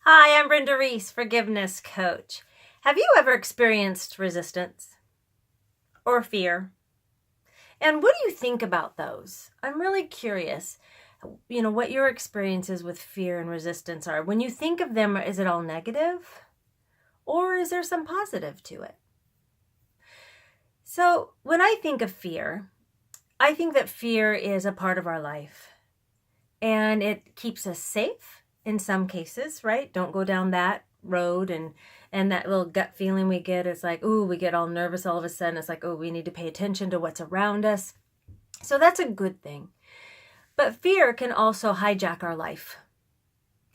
Hi, I'm Brenda Reiss, forgiveness coach. Have you ever experienced resistance or fear? And what do you think about those? I'm really curious, what your experiences with fear and resistance are. When you think of them, is it all negative or is there some positive to it? So when I think of fear, I think that fear is a part of our life and it keeps us safe in some cases, right? Don't go down that road and that little gut feeling we get is like, ooh, we get all nervous all of a sudden. It's like, oh, we need to pay attention to what's around us. So that's a good thing. But fear can also hijack our life.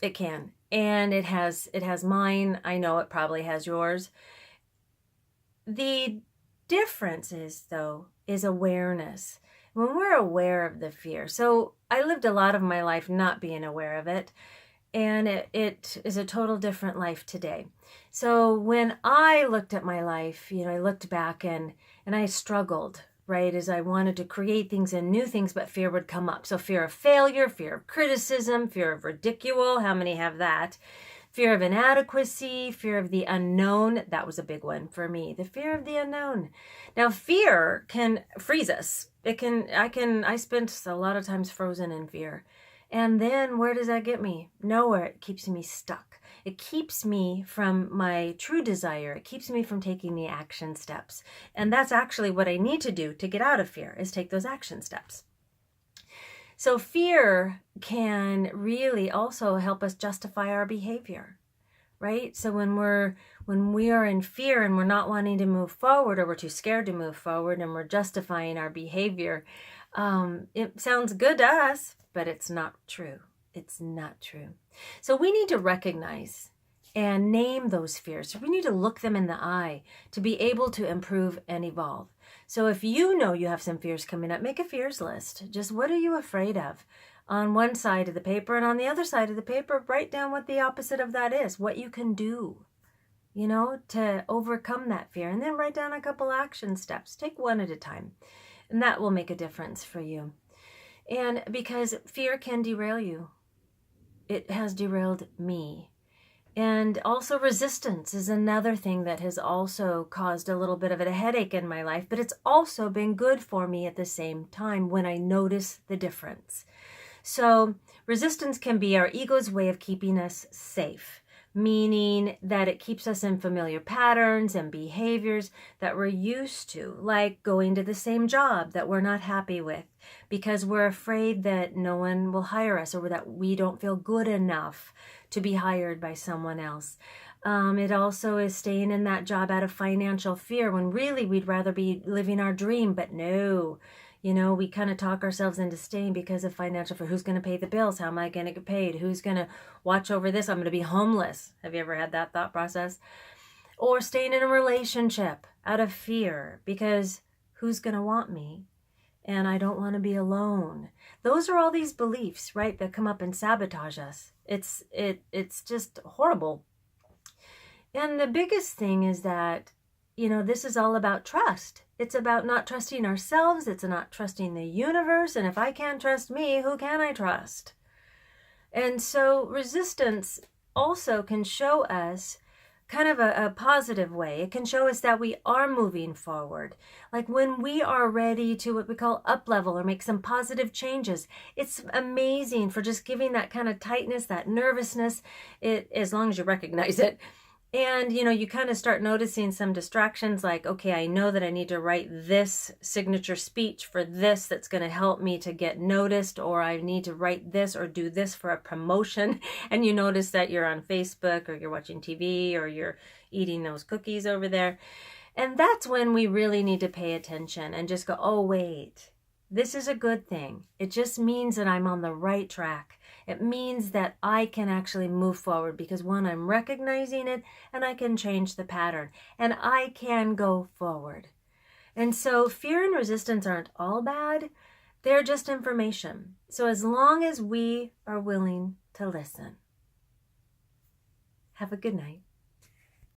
It can. And it has mine. I know it probably has yours. The difference is, though, is awareness. When we're aware of the fear. So I lived a lot of my life not being aware of it. And it is a total different life today. So when I looked at my life, I looked back and I struggled, right? As I wanted to create things and new things, but fear would come up. So fear of failure, fear of criticism, fear of ridicule. How many have that? Fear of inadequacy, fear of the unknown. That was a big one for me. The fear of the unknown. Now, fear can freeze us. I spent a lot of times frozen in fear. And then where does that get me? Nowhere. It keeps me stuck. It keeps me from my true desire. It keeps me from taking the action steps. And that's actually what I need to do to get out of fear, is take those action steps. So fear can really also help us justify our behavior, right? So when we are in fear and we're not wanting to move forward, or we're too scared to move forward and we're justifying our behavior, it sounds good to us, but it's not true. It's not true. So we need to recognize and name those fears. We need to look them in the eye to be able to improve and evolve. So if you know you have some fears coming up, make a fears list. Just what are you afraid of? On one side of the paper, and on the other side of the paper, write down what the opposite of that is, what you can do, to overcome that fear. And then write down a couple action steps. Take one at a time. And that will make a difference for you. And because fear can derail you. It has derailed me. And also resistance is another thing that has also caused a little bit of a headache in my life, but it's also been good for me at the same time when I notice the difference. So resistance can be our ego's way of keeping us safe, meaning that it keeps us in familiar patterns and behaviors that we're used to, like going to the same job that we're not happy with because we're afraid that no one will hire us or that we don't feel good enough to be hired by someone else. It also is staying in that job out of financial fear when really we'd rather be living our dream, but no. We kind of talk ourselves into staying because of financial fear. Who's going to pay the bills? How am I going to get paid? Who's going to watch over this? I'm going to be homeless. Have you ever had that thought process? Or staying in a relationship out of fear because who's going to want me? And I don't want to be alone. Those are all these beliefs, right, that come up and sabotage us. It's just horrible. And the biggest thing is that, this is all about trust. It's about not trusting ourselves. It's not trusting the universe. And if I can't trust me, who can I trust? And so resistance also can show us kind of a positive way. It can show us that we are moving forward. Like when we are ready to what we call up level or make some positive changes. It's amazing for just giving that kind of tightness, that nervousness, as long as you recognize it. And, you kind of start noticing some distractions like, okay, I know that I need to write this signature speech for this that's going to help me to get noticed, or I need to write this or do this for a promotion. And you notice that you're on Facebook or you're watching TV or you're eating those cookies over there. And that's when we really need to pay attention and just go, oh, wait, this is a good thing. It just means that I'm on the right track. It means that I can actually move forward because one, I'm recognizing it and I can change the pattern and I can go forward. And so fear and resistance aren't all bad. They're just information. So as long as we are willing to listen. Have a good night.